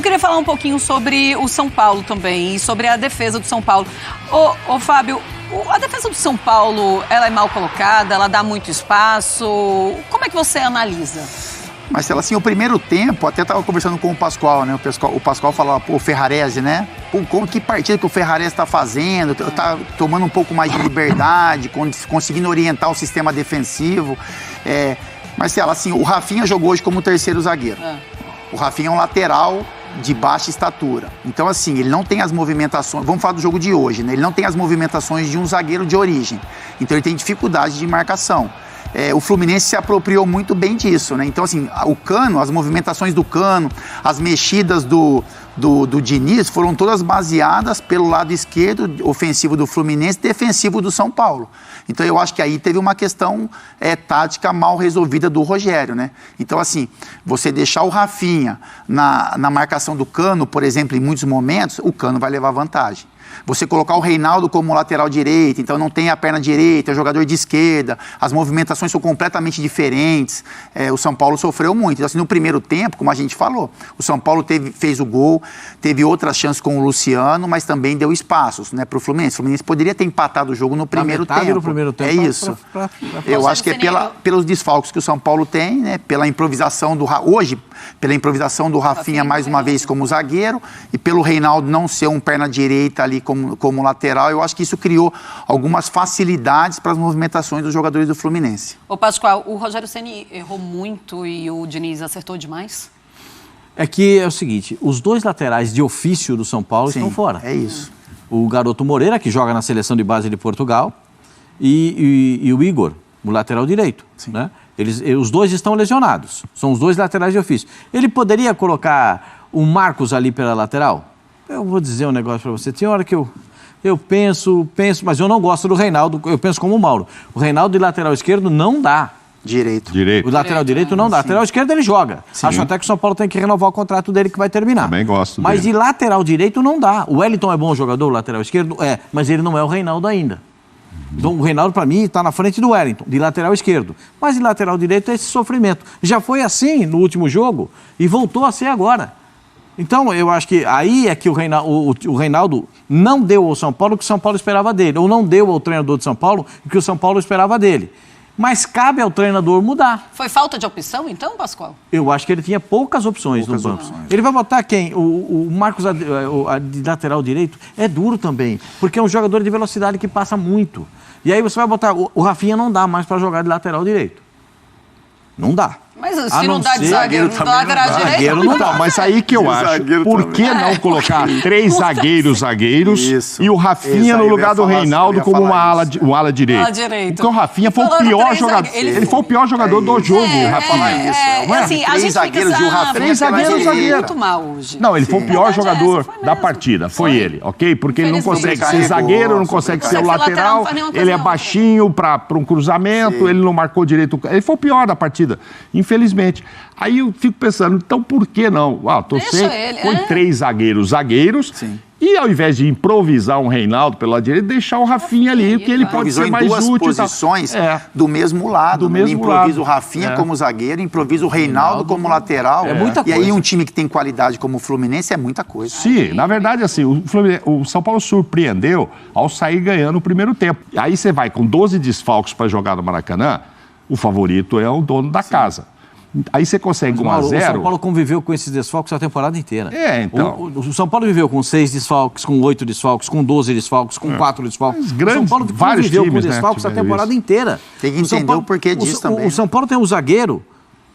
Eu queria falar um pouquinho sobre o São Paulo também e sobre a defesa do São Paulo. Ô Fábio, a defesa do São Paulo, ela é mal colocada, ela dá muito espaço. Como é que você analisa? Marcelo, assim, o primeiro tempo, até estava conversando com o Pascoal, né? O Pascoal falava, pô, o Ferrarese, né? Pô, que partida que o Ferrarese está fazendo, tá tomando um pouco mais de liberdade, conseguindo orientar o sistema defensivo. Marcelo, assim, o Rafinha jogou hoje como terceiro zagueiro. O Rafinha é um lateral de baixa estatura. Então, assim, ele não tem as movimentações... Vamos falar do jogo de hoje, né? Ele não tem as movimentações de um zagueiro de origem. Então, ele tem dificuldade de marcação. O Fluminense se apropriou muito bem disso, né? Então, assim, o Cano, as movimentações do Cano, as mexidas do Diniz foram todas baseadas pelo lado esquerdo, ofensivo do Fluminense, defensivo do São Paulo. Então, eu acho que aí teve uma questão tática mal resolvida do Rogério, né? Então, assim, você deixar o Rafinha na marcação do Cano, por exemplo, em muitos momentos, o Cano vai levar vantagem. Você colocar o Reinaldo como lateral direito, então não tem a perna direita, é jogador de esquerda, as movimentações são completamente diferentes. O São Paulo sofreu muito. Então, assim, no primeiro tempo, como a gente falou, o São Paulo fez o gol, teve outras chances com o Luciano, mas também deu espaços, né, para o Fluminense. O Fluminense poderia ter empatado o jogo no primeiro tempo. No primeiro tempo. É isso. Eu acho que é pelos desfalques que o São Paulo tem, né, pela improvisação pela improvisação do Rafinha mais uma vez como zagueiro e pelo Reinaldo não ser um perna direita ali como lateral, eu acho que isso criou algumas facilidades para as movimentações dos jogadores do Fluminense. Ô Pascoal, o Rogério Ceni errou muito e o Diniz acertou demais? É que é o seguinte, os dois laterais de ofício do São Paulo estão fora. É isso. O garoto Moreira, que joga na seleção de base de Portugal, e o Igor, o lateral direito, né? Os dois estão lesionados, são os dois laterais de ofício. Ele poderia colocar o Marcos ali pela lateral? Eu vou dizer um negócio para você. Tem hora que eu penso, mas eu não gosto do Reinaldo, eu penso como o Mauro. O Reinaldo de lateral esquerdo não dá. Direito. O lateral direito não dá. Lateral esquerdo ele joga. Sim. Acho até que o São Paulo tem que renovar o contrato dele que vai terminar. Também gosto Mas dele. de lateral direito não dá. O Wellington é bom jogador, o lateral esquerdo? Mas ele não é o Reinaldo ainda. Então, o Reinaldo, para mim, está na frente do Wellington, de lateral esquerdo. Mas de lateral direito é esse sofrimento. Já foi assim no último jogo e voltou a ser agora. Então, eu acho que aí é que o Reinaldo não deu ao São Paulo o que o São Paulo esperava dele, ou não deu ao treinador de São Paulo o que o São Paulo esperava dele. Mas cabe ao treinador mudar. Foi falta de opção, então, Pascoal? Eu acho que ele tinha poucas opções no banco. Ele vai botar quem? O Marcos de lateral direito é duro também, porque é um jogador de velocidade que passa muito. E aí você vai botar... O Rafinha não dá mais para jogar de lateral direito. Não dá. Mas se não dá de zagueiro, não dá lateral direito. Zagueiro não dá, mas aí que eu acho, por que não colocar 3 zagueiros e o Rafinha no lugar do Reinaldo como um ala direito? Porque o Rafinha foi o pior jogador. Ele foi o pior jogador do jogo, o Rafinha. Assim, a gente zagueiros fica... e o Rafinha. 3 zagueiros, muito mal hoje. Não, ele foi o pior jogador da partida, foi ele, ok? Porque ele não consegue ser zagueiro, não consegue ser o lateral, ele é baixinho para um cruzamento, ele não marcou direito. Ele foi o pior da partida. Infelizmente. Aí eu fico pensando, então por que não? Põe 3 zagueiros, e ao invés de improvisar um Reinaldo pelo lado direito, deixar o Rafinha ali, porque ele pode ser mais útil. Duas posições do mesmo lado. Improvisa o Rafinha como zagueiro, improvisa o Reinaldo como lateral. É muita coisa. E aí um time que tem qualidade como o Fluminense é muita coisa. Sim, na verdade, assim, o São Paulo surpreendeu ao sair ganhando o primeiro tempo. Aí você vai com 12 desfalques para jogar no Maracanã, o favorito é o dono da casa. Aí você consegue 1-0. O São Paulo conviveu com esses desfalques a temporada inteira. Então. O São Paulo viveu com 6 desfalques, com 8 desfalques, com 12 desfalques, com 4 desfalques. O São Paulo conviveu com desfalques a temporada inteira. Tem que entender o porquê disso também. O São Paulo tem um zagueiro,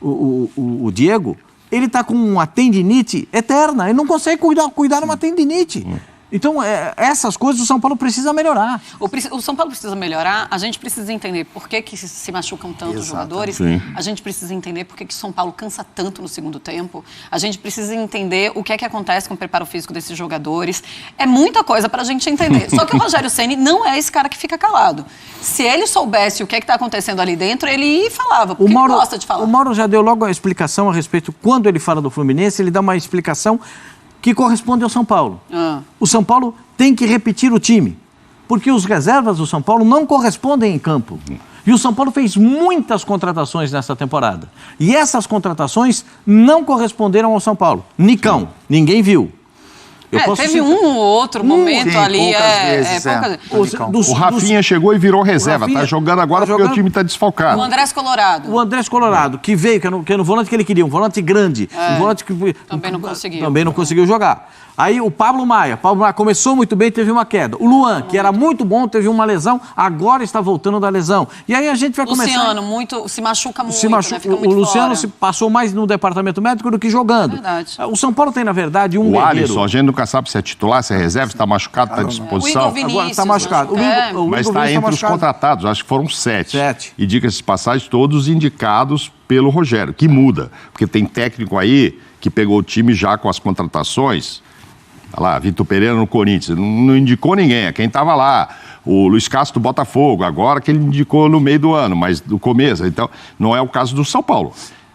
o Diego, ele está com uma tendinite eterna. Ele não consegue cuidar de uma tendinite. Então, essas coisas o São Paulo precisa melhorar. O São Paulo precisa melhorar, a gente precisa entender por que se machucam tanto os jogadores, a gente precisa entender por que o São Paulo cansa tanto no segundo tempo, a gente precisa entender o que é que acontece com o preparo físico desses jogadores. É muita coisa para a gente entender. Só que o Rogério Ceni não é esse cara que fica calado. Se ele soubesse o que é que está acontecendo ali dentro, ele ia e falava, porque ele gosta de falar. O Mauro já deu logo a explicação a respeito, quando ele fala do Fluminense, ele dá uma explicação que corresponde ao São Paulo. O São Paulo tem que repetir o time. porque os reservas do São Paulo não correspondem em campo. E o São Paulo fez muitas contratações nessa temporada. E essas contratações não corresponderam ao São Paulo. Nicão, ninguém viu. Teve um ou outro momento ali. O Rafinha chegou e virou reserva. Está jogando agora porque o time está desfalcado. O Andrés Colorado. O Andrés Colorado, que veio, que era no volante que ele queria, um volante grande. Um volante que também não conseguiu. Também não conseguiu jogar. Aí o Pablo Maia começou muito bem, teve uma queda. O Luan, que era muito bom, teve uma lesão, agora está voltando da lesão. E aí a gente vai começar... Luciano, se machuca muito, né? Fica muito o Luciano fora. Se passou mais no departamento médico do que jogando. Verdade. O São Paulo tem, na verdade, um O guerreiro. Alisson, a gente nunca sabe se é titular, se é reserva, se está machucado, está à disposição. O Igor Vinícius, agora está machucado. Mas está entre os contratados, acho que foram 7. E diga-se de passagem, todos indicados pelo Rogério, que muda. Porque tem técnico aí que pegou o time já com as contratações. Olha lá, Vitor Pereira no Corinthians, não indicou ninguém, é quem estava lá. O Luiz Castro do Botafogo, agora que ele indicou no meio do ano, mas do começo. Então, não é o caso do São Paulo.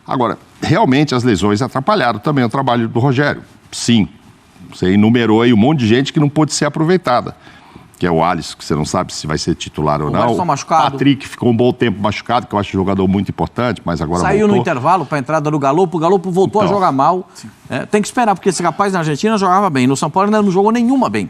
Agora, realmente as lesões atrapalharam também o trabalho do Rogério. Sim, você enumerou aí um monte de gente que não pôde ser aproveitada. Que é o Alisson, que você não sabe se vai ser titular ou não. O Patrick ficou um bom tempo machucado, que eu acho um jogador muito importante, mas agora saiu voltou. No intervalo para a entrada do Galopo, o Galopo voltou a jogar mal. Tem que esperar, porque esse rapaz na Argentina jogava bem. No São Paulo ainda não jogou nenhuma bem.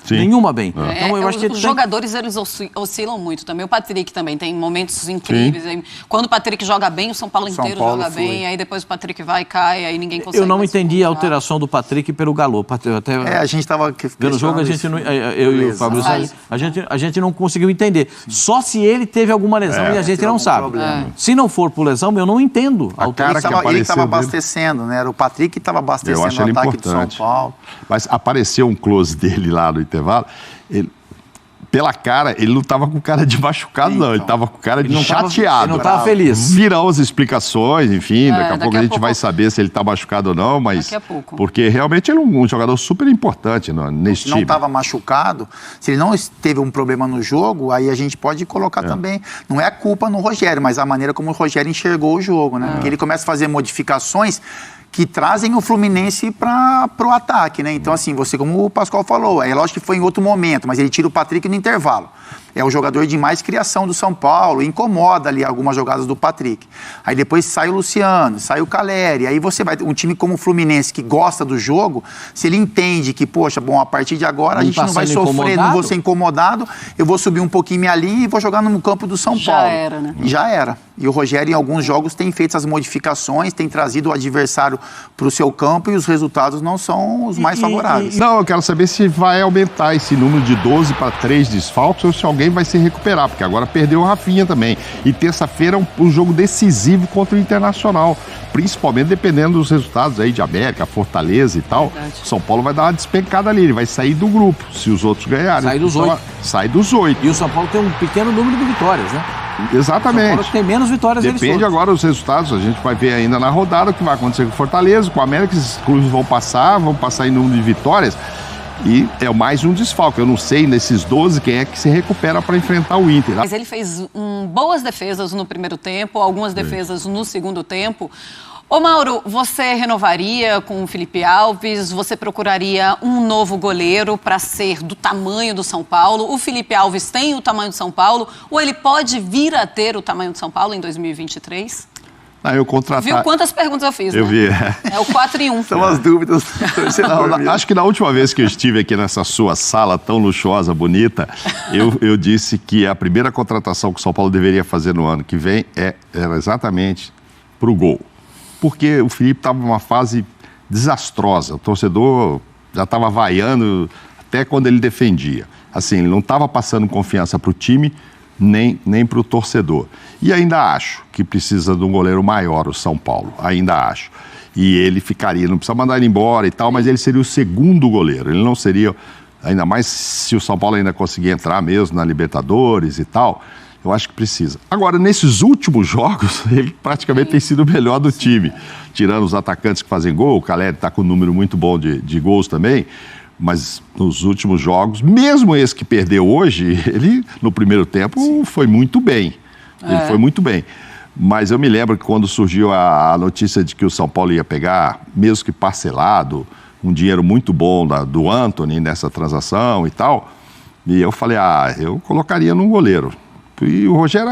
Nenhuma bem. Então, eu acho que os jogadores, eles oscilam muito também. O Patrick também tem momentos incríveis. Sim. Quando o Patrick joga bem, o São Paulo inteiro joga bem. Aí depois o Patrick vai e cai, aí ninguém consegue. Eu não entendi a alteração do Patrick pelo Galopo. A gente estava... Vendo o jogo, a gente não... Eu e o Fábio, a gente não conseguiu entender. Só se ele teve alguma lesão e a gente não sabe. Se não for por lesão, eu não entendo. Ele estava abastecendo, né? Era o Patrick que estava abastecendo o ataque do São Paulo. Mas apareceu um close dele lá no intervalo. Pela cara, ele não estava com cara de machucado, não. Ele estava com cara de chateado. Ele não estava feliz. Virão as explicações, enfim. Daqui a pouco a gente vai saber se ele está machucado ou não, mas... Daqui a pouco. Porque realmente ele é um jogador super importante nesse time. Se não estava machucado, se ele não teve um problema no jogo, aí a gente pode colocar também... Não é a culpa no Rogério, mas a maneira como o Rogério enxergou o jogo, né? Porque ele começa a fazer modificações que trazem o Fluminense para o ataque, né? Então, assim, você, como o Pascoal falou, é lógico que foi em outro momento, mas ele tira o Patrick no intervalo. É o jogador de mais criação do São Paulo, incomoda ali algumas jogadas do Patrick. Aí depois sai o Luciano, sai o Caleri, aí você vai... Um time como o Fluminense, que gosta do jogo, se ele entende que, poxa, bom, a partir de agora a gente não vai sofrer, não vou ser incomodado, eu vou subir um pouquinho minha linha e vou jogar no campo do São Paulo. Já era, né? Já era. E o Rogério, em alguns jogos, tem feito essas modificações, tem trazido o adversário para o seu campo e os resultados não são os mais favoráveis. Não, eu quero saber se vai aumentar esse número de 12 para 3 desfalques ou se alguém vai se recuperar, porque agora perdeu o Rafinha também. E terça-feira é um jogo decisivo contra o Internacional, principalmente dependendo dos resultados aí de América, Fortaleza e tal. O São Paulo vai dar uma despencada ali, ele vai sair do grupo, se os outros ganharem. Sai dos 8. E o São Paulo tem um pequeno número de vitórias, né? Exatamente. O São Paulo tem menos vitórias. Depende agora dos resultados. A gente vai ver ainda na rodada o que vai acontecer com o Fortaleza, com o América. Esses clubes vão passar em número de vitórias. E é mais um desfalque. Eu não sei, nesses 12, quem é que se recupera para enfrentar o Inter. Mas ele fez boas defesas no primeiro tempo, algumas defesas no segundo tempo. Ô Mauro, você renovaria com o Felipe Alves? Você procuraria um novo goleiro para ser do tamanho do São Paulo? O Felipe Alves tem o tamanho do São Paulo? Ou ele pode vir a ter o tamanho do São Paulo em 2023? Eu contratar... Viu quantas perguntas eu fiz, né? Eu vi. É o 4 em 1. São as dúvidas. Acho que na última vez que eu estive aqui nessa sua sala tão luxuosa, bonita, eu disse que a primeira contratação que o São Paulo deveria fazer no ano que vem era exatamente para o gol. Porque o Felipe estava numa fase desastrosa. O torcedor já estava vaiando até quando ele defendia. Assim, ele não estava passando confiança para o time, nem para o torcedor. E ainda acho que precisa de um goleiro maior, o São Paulo. Ainda acho. E ele ficaria, não precisa mandar ele embora e tal, mas ele seria o segundo goleiro. Ele não seria, ainda mais se o São Paulo ainda conseguir entrar mesmo na Libertadores e tal. Eu acho que precisa. Agora, nesses últimos jogos, ele praticamente tem sido o melhor do time. Tirando os atacantes que fazem gol, o Caleri está com um número muito bom de gols também. Mas nos últimos jogos, mesmo esse que perdeu hoje, ele, no primeiro tempo, foi muito bem. Ele foi muito bem. Mas eu me lembro que quando surgiu a notícia de que o São Paulo ia pegar, mesmo que parcelado, um dinheiro muito bom do Antony nessa transação e tal... E eu falei, eu colocaria num goleiro. E o Rogério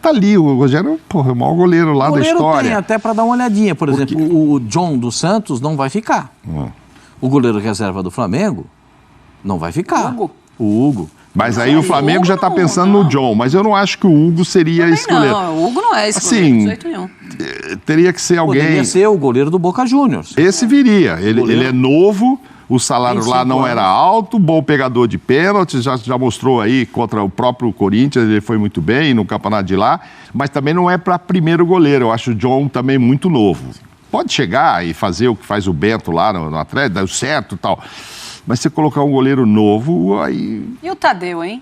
tá ali. O Rogério, porra, é o maior goleiro lá da história. Tem até para dar uma olhadinha. Por exemplo, o John dos Santos não vai ficar. O goleiro reserva do Flamengo não vai ficar. O Hugo. Mas aí o Flamengo já está pensando no John. Mas eu não acho que o Hugo seria esse goleiro. Não, o Hugo não é esse goleiro, de jeito nenhum. Teria que ser alguém... Poderia ser o goleiro do Boca Juniors. Esse viria. Ele é novo... O salário lá não era alto, bom pegador de pênaltis, já mostrou aí contra o próprio Corinthians, ele foi muito bem no campeonato de lá, mas também não é para primeiro goleiro, eu acho o John também muito novo. Pode chegar e fazer o que faz o Bento lá no Atlético, deu certo e tal, mas você colocar um goleiro novo, aí... E o Tadeu, hein?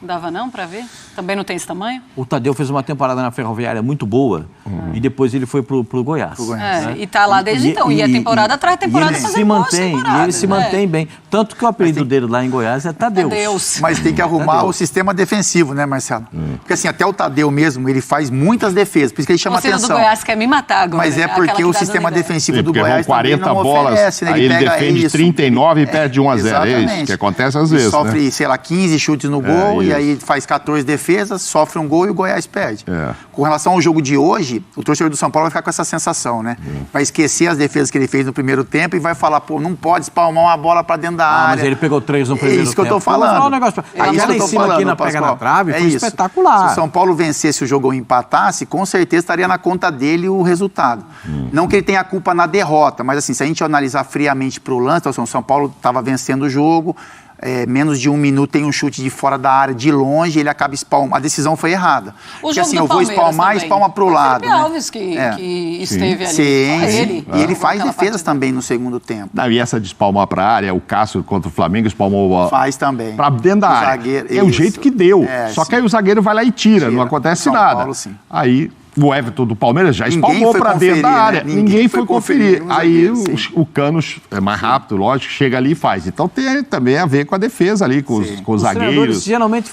Não dava não para ver? Também não tem esse tamanho? O Tadeu fez uma temporada na Ferroviária muito boa e depois ele foi pro Goiás. Né? E tá lá desde então. E a temporada atrás temporada ele se mantém, e ele se mantém bem. Tanto que o apelido dele lá em Goiás é Tadeus. Mas tem que arrumar o sistema defensivo, né, Marcelo? Porque assim, até o Tadeu mesmo, ele faz muitas defesas, por isso que ele chama atenção. O do Goiás quer me matar agora. Mas é porque o sistema defensivo do Goiás 40 também não bolas, oferece, né? Aí ele defende 39 e perde 1-0. É isso que acontece às vezes, sofre, sei lá, 15 chutes no gol e aí faz 14 defesas, sofre um gol e o Goiás perde. Com relação ao jogo de hoje, o torcedor do São Paulo vai ficar com essa sensação, né? Vai esquecer as defesas que ele fez no primeiro tempo e vai falar, pô, não pode espalmar uma bola pra dentro da área. Mas ele pegou 3 no primeiro tempo. É isso que eu tô falando. Aquela em cima aqui na pega na trave foi espetacular. Se o São Paulo vencesse o jogo ou empatasse, com certeza estaria na conta dele o resultado. Não que ele tenha culpa na derrota, mas assim, se a gente analisar friamente pro lance, então, o São Paulo estava vencendo o jogo, menos de 1 minuto tem um chute de fora da área, de longe, ele acaba espalmando. A decisão foi errada. Porque assim, eu vou espalmar, espalma pro lado. O Felipe Alves que esteve ali. Sim. E ele faz defesas também no segundo tempo. Não, e essa de espalmar pra área, o Cássio contra o Flamengo espalmou faz também. Pra dentro da área. Zagueiro, é o jeito que deu. Só que aí o zagueiro vai lá e tira. Não acontece São nada. Paulo, sim. Aí... O Everton do Palmeiras já espalmou para dentro da área. Né? Ninguém foi conferir. Aí o Cano é mais rápido, lógico, chega ali e faz. Então tem também a ver com a defesa ali, com os zagueiros. Geralmente